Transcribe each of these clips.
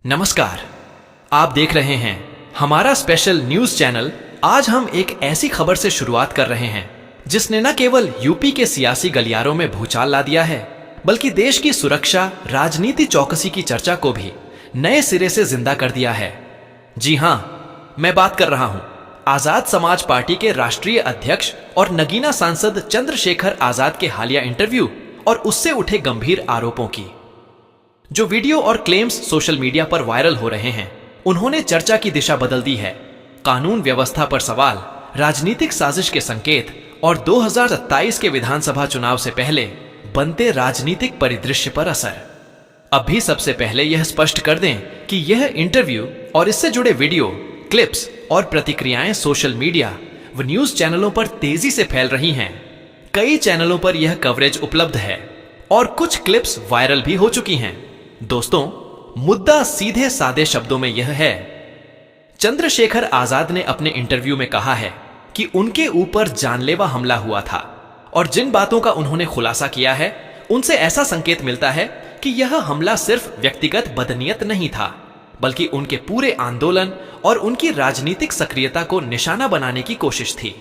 नमस्कार। आप देख रहे हैं हमारा स्पेशल न्यूज चैनल। आज हम एक ऐसी खबर से शुरुआत कर रहे हैं जिसने न केवल यूपी के सियासी गलियारों में भूचाल ला दिया है, बल्कि देश की सुरक्षा, राजनीति, चौकसी की चर्चा को भी नए सिरे से जिंदा कर दिया है। जी हां, मैं बात कर रहा हूं आजाद समाज पार्टी के राष्ट्रीय अध्यक्ष और नगीना सांसद चंद्रशेखर आजाद के हालिया इंटरव्यू और उससे उठे गंभीर आरोपों की। जो वीडियो और क्लेम्स सोशल मीडिया पर वायरल हो रहे हैं, उन्होंने चर्चा की दिशा बदल दी है। कानून व्यवस्था पर सवाल, राजनीतिक साजिश के संकेत और 2027 के विधानसभा चुनाव से पहले बनते राजनीतिक परिदृश्य पर असर। अब भी सबसे पहले यह स्पष्ट कर दें कि यह इंटरव्यू और इससे जुड़े वीडियो, क्लिप्स और प्रतिक्रियाएं सोशल मीडिया व न्यूज चैनलों पर तेजी से फैल रही हैं। कई चैनलों पर यह कवरेज उपलब्ध है और कुछ क्लिप्स वायरल भी हो चुकी हैं। दोस्तों, मुद्दा सीधे सादे शब्दों में यह है। चंद्रशेखर आजाद ने अपने इंटरव्यू में कहा है कि उनके ऊपर जानलेवा हमला हुआ था और जिन बातों का उन्होंने खुलासा किया है, उनसे ऐसा संकेत मिलता है कि यह हमला सिर्फ व्यक्तिगत बदनीयत नहीं था, बल्कि उनके पूरे आंदोलन और उनकी राजनीतिक सक्रियता को निशाना बनाने की कोशिश थी।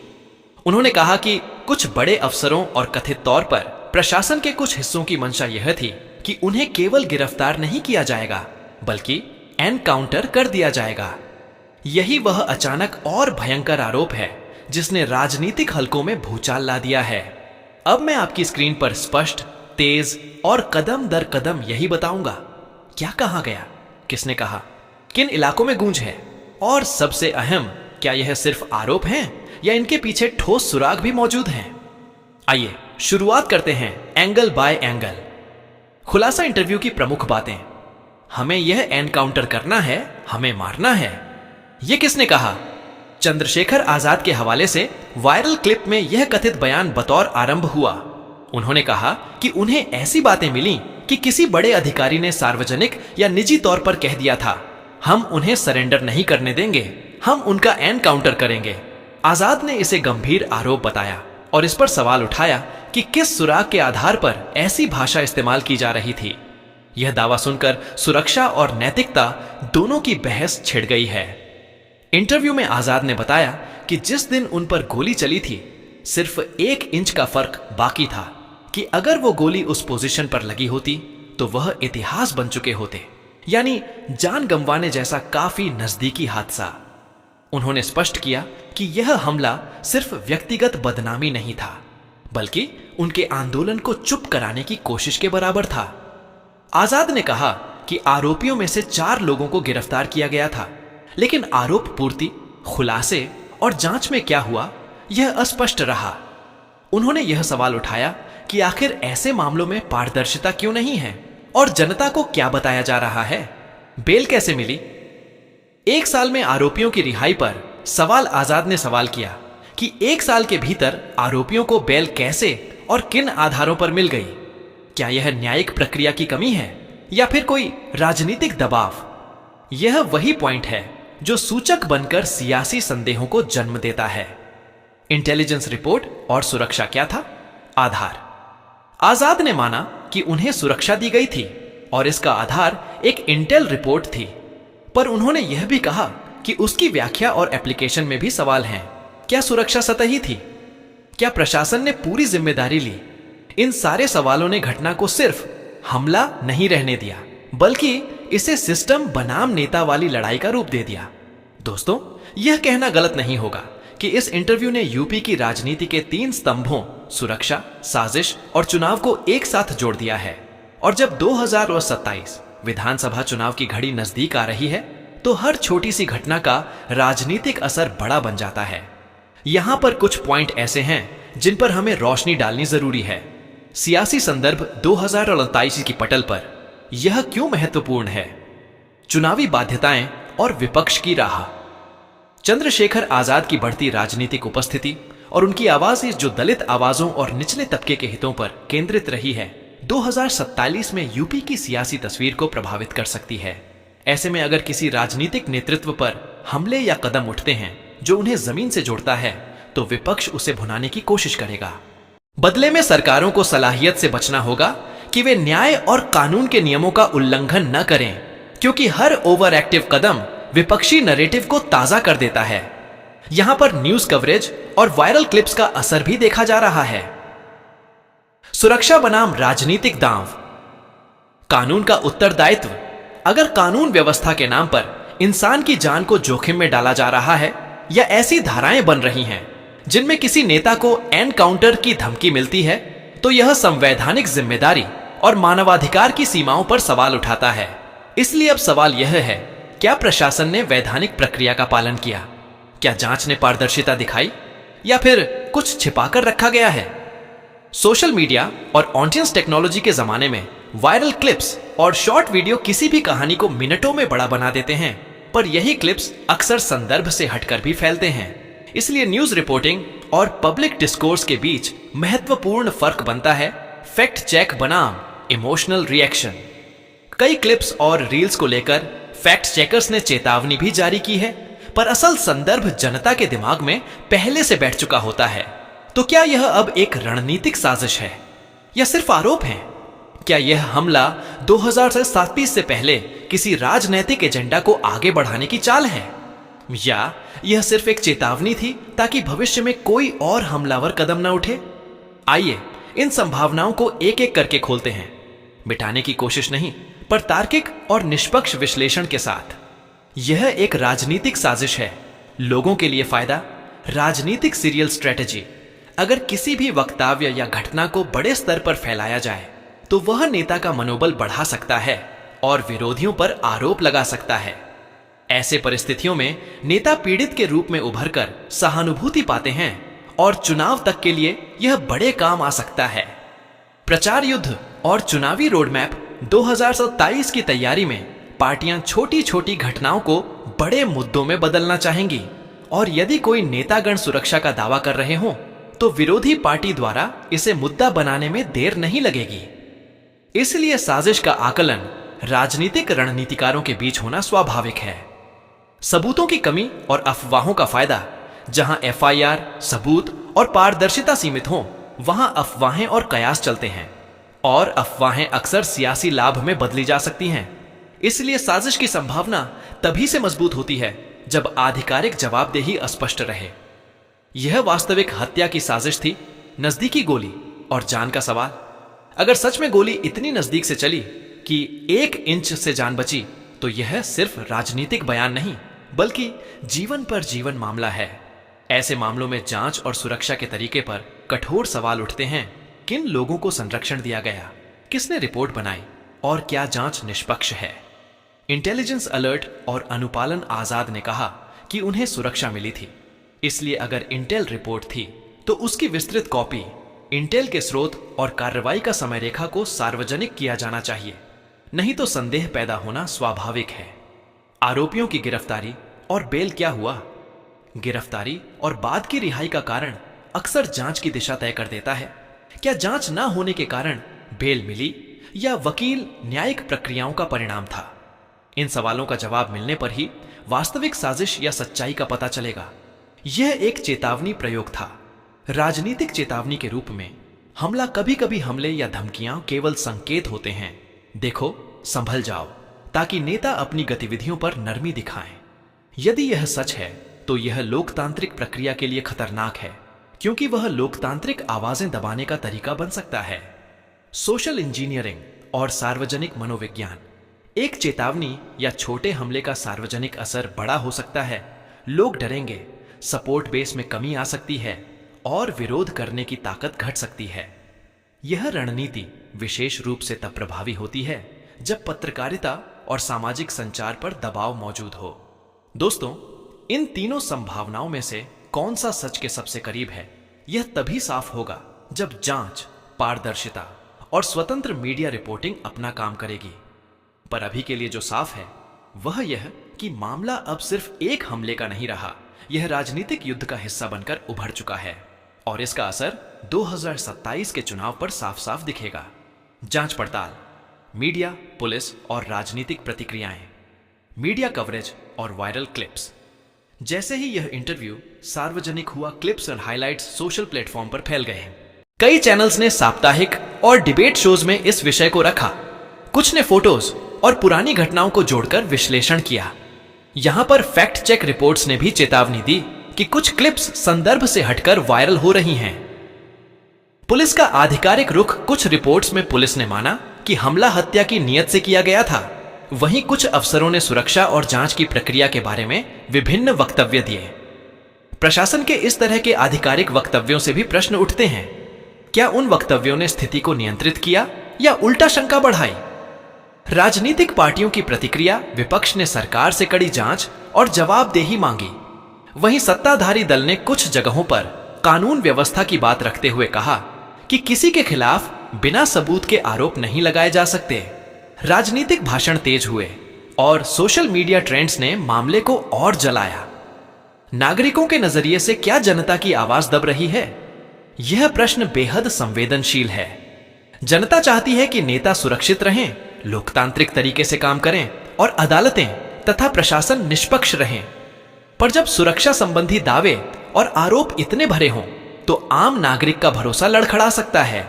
उन्होंने कहा कि कुछ बड़े अफसरों और कथित तौर पर प्रशासन के कुछ हिस्सों की मंशा यह थी कि उन्हें केवल गिरफ्तार नहीं किया जाएगा, बल्कि एनकाउंटर कर दिया जाएगा। यही वह अचानक और भयंकर आरोप है जिसने राजनीतिक हलकों में भूचाल ला दिया है। अब मैं आपकी स्क्रीन पर स्पष्ट, तेज और कदम दर कदम यही बताऊंगा। क्या कहा गया, किसने कहा, किन इलाकों में गूंज है, और सबसे अहम, क्या यह सिर्फ आरोप हैं या इनके पीछे ठोस सुराग भी मौजूद हैं। आइए शुरुआत करते हैं एंगल बाय एंगल। खुलासा इंटरव्यू की प्रमुख बातें। हमें यह एनकाउंटर करना है, हमें मारना है। यह किसने कहा? चंद्रशेखर आजाद के हवाले से वायरल क्लिप में यह कथित बयान बतौर आरंभ हुआ। उन्होंने कहा कि उन्हें ऐसी बातें मिली कि किसी बड़े अधिकारी ने सार्वजनिक या निजी तौर पर कह दिया था, हम उन्हें सरेंडर नहीं करने देंगे, हम उनका एनकाउंटर करेंगे। आजाद ने इसे गंभीर आरोप बताया और इस पर सवाल उठाया कि किस सुराग के आधार पर ऐसी भाषा इस्तेमाल की जा रही थी। यह दावा सुनकर सुरक्षा और नैतिकता दोनों की बहस छिड़ गई है। इंटरव्यू में आजाद ने बताया कि जिस दिन उन पर गोली चली थी, सिर्फ 1 इंच का फर्क बाकी था कि अगर वो गोली उस पोजीशन पर लगी होती तो वह इतिहास बन चुके होते, यानी जान गंवाने जैसा काफी नजदीकी हादसा। उन्होंने स्पष्ट किया कि यह हमला सिर्फ व्यक्तिगत बदनामी नहीं था, बल्कि उनके आंदोलन को चुप कराने की कोशिश के बराबर था। आजाद ने कहा कि आरोपियों में से 4 लोगों को गिरफ्तार किया गया था, लेकिन आरोप पूर्ति, खुलासे और जांच में क्या हुआ, यह अस्पष्ट रहा। उन्होंने यह सवाल उठाया कि आखिर ऐसे मामलों में पारदर्शिता क्यों नहीं है और जनता को क्या बताया जा रहा है। बेल कैसे मिली? 1 साल में आरोपियों की रिहाई पर सवाल आजाद ने सवाल किया कि 1 साल के भीतर आरोपियों को बेल कैसे और किन आधारों पर मिल गई। क्या यह न्यायिक प्रक्रिया की कमी है या फिर कोई राजनीतिक दबाव? यह वही पॉइंट है जो सूचक बनकर सियासी संदेहों को जन्म देता है। इंटेलिजेंस रिपोर्ट और सुरक्षा क्या था? आधार। आजाद ने माना कि उन्हें सुरक्षा दी गई थी और इसका आधार एक इंटेल रिपोर्ट थी, पर उन्होंने यह भी कहा कि उसकी व्याख्या और एप्लीकेशन में भी सवाल हैं। क्या सुरक्षा सतही थी? क्या प्रशासन ने पूरी जिम्मेदारी ली? इन सारे सवालों ने घटना को सिर्फ हमला नहीं रहने दिया, बल्कि इसे सिस्टम बनाम नेता वाली लड़ाई का रूप दे दिया। दोस्तों, यह कहना गलत नहीं होगा कि इस इंटरव्यू ने यूपी की राजनीति के 3 स्तंभों, सुरक्षा, साजिश और चुनाव को एक साथ जोड़ दिया है। और जब 2027 विधानसभा चुनाव की घड़ी नजदीक आ रही है, तो हर छोटी सी घटना का राजनीतिक असर बड़ा बन जाता है। यहां पर कुछ पॉइंट ऐसे हैं जिन पर हमें रोशनी डालनी जरूरी है। सियासी संदर्भ 2029 की पटल पर यह क्यों महत्वपूर्ण है? चुनावी बाध्यताएं और विपक्ष की राह। चंद्रशेखर आजाद की बढ़ती राजनीतिक उपस्थिति और उनकी आवाज जो दलित आवाजों और निचले तबके के हितों पर केंद्रित रही है, 2047 में यूपी की सियासी तस्वीर को प्रभावित कर सकती है। ऐसे में अगर किसी राजनीतिक नेतृत्व पर हमले या कदम उठते हैं जो उन्हें जमीन से जोड़ता है, तो विपक्ष उसे भुनाने की कोशिश करेगा। बदले में सरकारों को सलाहियत से बचना होगा कि वे न्याय और कानून के नियमों का उल्लंघन न करें, क्योंकि हर ओवर एक्टिव कदम विपक्षी नैरेटिव को ताजा कर देता है। यहां पर न्यूज कवरेज और वायरल क्लिप्स का असर भी देखा जा रहा है। सुरक्षा बनाम राजनीतिक दांव। कानून का उत्तरदायित्व। अगर कानून व्यवस्था के नाम पर इंसान की जान को जोखिम में डाला जा रहा है या ऐसी धाराएं बन रही हैं जिनमें किसी नेता को एनकाउंटर की धमकी मिलती है, तो यह संवैधानिक जिम्मेदारी और मानवाधिकार की सीमाओं पर सवाल उठाता है। इसलिए अब सवाल यह है, क्या प्रशासन ने वैधानिक प्रक्रिया का पालन किया? क्या जांच ने पारदर्शिता दिखाई या फिर कुछ छिपाकर रखा गया है? सोशल मीडिया और ऑडियंस टेक्नोलॉजी के जमाने में वायरल क्लिप्स और शॉर्ट वीडियो किसी भी कहानी को मिनटों में बड़ा बना देते हैं, पर यही क्लिप्स अक्सर संदर्भ से हटकर भी फैलते हैं। इसलिए न्यूज रिपोर्टिंग और पब्लिक डिस्कोर्स के बीच महत्वपूर्ण फर्क बनता है फैक्ट चेक बनाम इमोशनल रिएक्शन। कई क्लिप्स और रील्स को लेकर फैक्ट चेकर्स ने चेतावनी भी जारी की है, पर असल संदर्भ जनता के दिमाग में पहले से बैठ चुका होता है। तो क्या यह अब एक रणनीतिक साजिश है या सिर्फ आरोप है? क्या यह हमला 2027 से पहले किसी राजनैतिक एजेंडा को आगे बढ़ाने की चाल है, या यह सिर्फ एक चेतावनी थी ताकि भविष्य में कोई और हमलावर कदम न उठे? आइए इन संभावनाओं को एक एक करके खोलते हैं, मिटाने की कोशिश नहीं, पर तार्किक और निष्पक्ष विश्लेषण के साथ। यह एक राजनीतिक साजिश है, लोगों के लिए फायदा, राजनीतिक सीरियल स्ट्रेटेजी। अगर किसी भी वक्तव्य या घटना को बड़े स्तर पर फैलाया जाए तो वह नेता का मनोबल बढ़ा सकता है और विरोधियों पर आरोप लगा सकता है। ऐसे परिस्थितियों में नेता पीड़ित के रूप में उभरकर सहानुभूति पाते हैं और चुनाव तक के लिए यह बड़े काम आ सकता है। प्रचार युद्ध और चुनावी रोडमैप 2027 की तैयारी में पार्टियां छोटी छोटी घटनाओं को बड़े मुद्दों में बदलना चाहेंगी, और यदि कोई नेतागण सुरक्षा का दावा कर रहे हों तो विरोधी पार्टी द्वारा इसे मुद्दा बनाने में देर नहीं लगेगी। इसलिए साजिश का आकलन राजनीतिक रणनीतिकारों के बीच होना स्वाभाविक है। सबूतों की कमी और अफवाहों का फायदा। जहां एफआईआर, सबूत और पारदर्शिता सीमित हों, वहां अफवाहें और कयास चलते हैं, और अफवाहें अक्सर सियासी लाभ में बदली जा सकती हैं। इसलिए साजिश की संभावना तभी से मजबूत होती है जब आधिकारिक जवाबदेही अस्पष्ट रहे। यह वास्तविक हत्या की साजिश थी, नजदीकी गोली और जान का सवाल। अगर सच में गोली इतनी नजदीक से चली कि 1 इंच से जान बची, तो यह सिर्फ राजनीतिक बयान नहीं बल्कि जीवन पर जीवन मामला है। ऐसे मामलों में जांच और सुरक्षा के तरीके पर कठोर सवाल उठते हैं। किन लोगों को संरक्षण दिया गया, किसने रिपोर्ट बनाई और क्या जांच निष्पक्ष है? इंटेलिजेंस अलर्ट और अनुपालन आजाद ने कहा कि उन्हें सुरक्षा मिली थी, इसलिए अगर इंटेल रिपोर्ट थी तो उसकी विस्तृत कॉपी, इंटेल के स्रोत और कार्रवाई का समय रेखा को सार्वजनिक किया जाना चाहिए, नहीं तो संदेह पैदा होना स्वाभाविक है। आरोपियों की गिरफ्तारी और बेल क्या हुआ? गिरफ्तारी और बाद की रिहाई का कारण अक्सर जांच की दिशा तय कर देता है। क्या जांच न होने के कारण बेल मिली या वकील न्यायिक प्रक्रियाओं का परिणाम था? इन सवालों का जवाब मिलने पर ही वास्तविक साजिश या सच्चाई का पता चलेगा। यह एक चेतावनी प्रयोग था, राजनीतिक चेतावनी के रूप में। हमला कभी कभी हमले या धमकियां केवल संकेत होते हैं, देखो संभल जाओ, ताकि नेता अपनी गतिविधियों पर नरमी दिखाएं। यदि यह सच है तो यह लोकतांत्रिक प्रक्रिया के लिए खतरनाक है, क्योंकि वह लोकतांत्रिक आवाजें दबाने का तरीका बन सकता है। सोशल इंजीनियरिंग और सार्वजनिक मनोविज्ञान। एक चेतावनी या छोटे हमले का सार्वजनिक असर बड़ा हो सकता है। लोग डरेंगे, सपोर्ट बेस में कमी आ सकती है और विरोध करने की ताकत घट सकती है। यह रणनीति विशेष रूप से तब प्रभावी होती है जब पत्रकारिता और सामाजिक संचार पर दबाव मौजूद हो। दोस्तों, इन तीनों संभावनाओं में से कौन सा सच के सबसे करीब है, यह तभी साफ होगा जब जांच, पारदर्शिता और स्वतंत्र मीडिया रिपोर्टिंग अपना काम करेगी। पर अभी के लिए जो साफ है वह यह कि मामला अब सिर्फ एक हमले का नहीं रहा, यह राजनीतिक युद्ध का हिस्सा बनकर उभर चुका है, और इसका असर 2027 के चुनाव पर साफ साफ दिखेगा। जांच पड़ताल, मीडिया, पुलिस और राजनीतिक प्रतिक्रियाएं, मीडिया कवरेज और वायरल क्लिप्स। जैसे ही यह इंटरव्यू सार्वजनिक हुआ, क्लिप्स और हाइलाइट्स सोशल प्लेटफॉर्म पर फैल गए हैं। कई चैनल्स ने साप्ताहिक और डिबेट शोज में इस विषय को रखा। कुछ ने फोटोज और पुरानी घटनाओं को जोड़कर विश्लेषण किया। यहां पर फैक्ट चेक रिपोर्ट्स ने भी चेतावनी दी कि कुछ क्लिप्स संदर्भ से हटकर वायरल हो रही हैं। पुलिस का आधिकारिक रुख कुछ रिपोर्ट्स में पुलिस ने माना कि हमला हत्या की नीयत से किया गया था। वहीं कुछ अफसरों ने सुरक्षा और जांच की प्रक्रिया के बारे में विभिन्न वक्तव्य दिए। प्रशासन के इस तरह के आधिकारिक वक्तव्यों से भी प्रश्न उठते हैं, क्या उन वक्तव्यों ने स्थिति को नियंत्रित किया या उल्टा शंका बढ़ाई? राजनीतिक पार्टियों की प्रतिक्रिया, विपक्ष ने सरकार से कड़ी जांच और जवाबदेही मांगी। वहीं सत्ताधारी दल ने कुछ जगहों पर कानून व्यवस्था की बात रखते हुए कहा कि किसी के खिलाफ बिना सबूत के आरोप नहीं लगाए जा सकते। राजनीतिक भाषण तेज हुए और सोशल मीडिया ट्रेंड्स ने मामले को और जलाया। नागरिकों के नजरिए से क्या जनता की आवाज दब रही है? यह प्रश्न बेहद संवेदनशील है। जनता चाहती है कि नेता सुरक्षित रहें, लोकतांत्रिक तरीके से काम करें और अदालतें तथा प्रशासन निष्पक्ष रहें। पर जब सुरक्षा संबंधी दावे और आरोप इतने भरे हों तो आम नागरिक का भरोसा लड़खड़ा सकता है।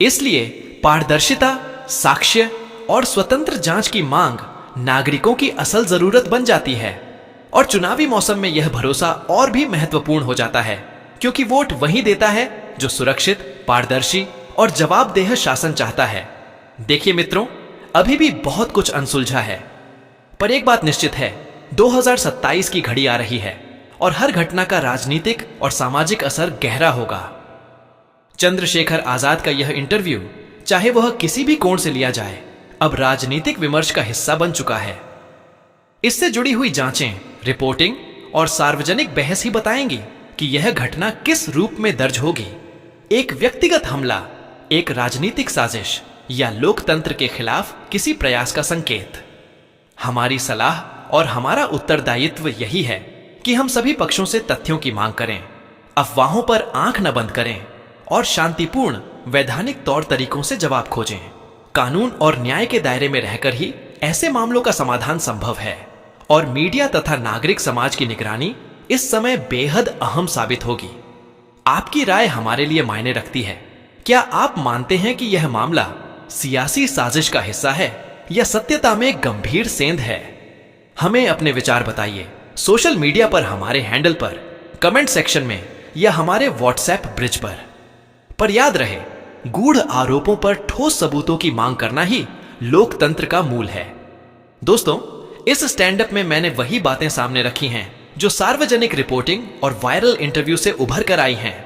इसलिए पारदर्शिता, साक्ष्य और स्वतंत्र जांच की मांग नागरिकों की असल जरूरत बन जाती है। और चुनावी मौसम में यह भरोसा और भी महत्वपूर्ण हो जाता है, क्योंकि वोट वही देता है जो सुरक्षित, पारदर्शी और जवाबदेह शासन चाहता है। देखिए मित्रों, अभी भी बहुत कुछ अनसुलझा है, पर एक बात निश्चित है, 2027 की घड़ी आ रही है और हर घटना का राजनीतिक और सामाजिक असर गहरा होगा। चंद्रशेखर आजाद का यह इंटरव्यू, चाहे वह किसी भी कोण से लिया जाए, अब राजनीतिक विमर्श का हिस्सा बन चुका है। इससे जुड़ी हुई जांचें, रिपोर्टिंग और सार्वजनिक बहस ही बताएंगी कि यह घटना किस रूप में दर्ज होगी। एक व्यक्तिगत हमला, एक राजनीतिक साजिश या लोकतंत्र के खिलाफ किसी प्रयास का संकेत। हमारी सलाह और हमारा उत्तरदायित्व यही है कि हम सभी पक्षों से तथ्यों की मांग करें, अफवाहों पर आंख न बंद करें और शांतिपूर्ण वैधानिक तौर तरीकों से जवाब खोजें। कानून और न्याय के दायरे में रहकर ही ऐसे मामलों का समाधान संभव है और मीडिया तथा नागरिक समाज की निगरानी इस समय बेहद अहम साबित होगी। आपकी राय हमारे लिए मायने रखती है। क्या आप मानते हैं कि यह मामला सियासी साजिश का हिस्सा है या सत्यता में गंभीर सेंध है? हमें अपने विचार बताइए सोशल मीडिया पर, हमारे हैंडल पर, कमेंट सेक्शन में या हमारे व्हाट्सएप ब्रिज पर याद रहे, गूढ़ आरोपों पर ठोस सबूतों की मांग करना ही लोकतंत्र का मूल है। दोस्तों, इस स्टैंड अप में मैंने वही बातें सामने रखी हैं जो सार्वजनिक रिपोर्टिंग और वायरल इंटरव्यू से उभर कर आई हैं।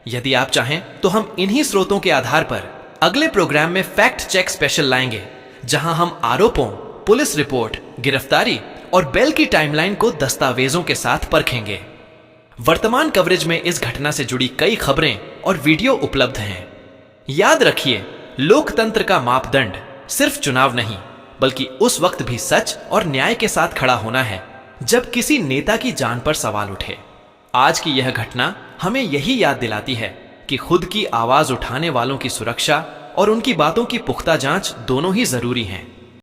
यदि आप चाहें तो हम इन्हीं स्रोतों के आधार पर अगले प्रोग्राम में फैक्ट चेक स्पेशल लाएंगे, जहां हम आरोपों, पुलिस रिपोर्ट, गिरफ्तारी और बेल की टाइमलाइन को दस्तावेजों के साथ परखेंगे। वर्तमान कवरेज में इस घटना से जुड़ी कई खबरें और वीडियो उपलब्ध हैं। याद रखिए, लोकतंत्र का मापदंड सिर्फ चुनाव नहीं, बल्कि उस वक्त भी सच और न्याय के साथ खड़ा होना है जब किसी नेता की जान पर सवाल उठे। आज की यह घटना हमें यही याद दिलाती है कि खुद की आवाज उठाने वालों की सुरक्षा और उनकी बातों की पुख्ता जांच दोनों ही जरूरी हैं।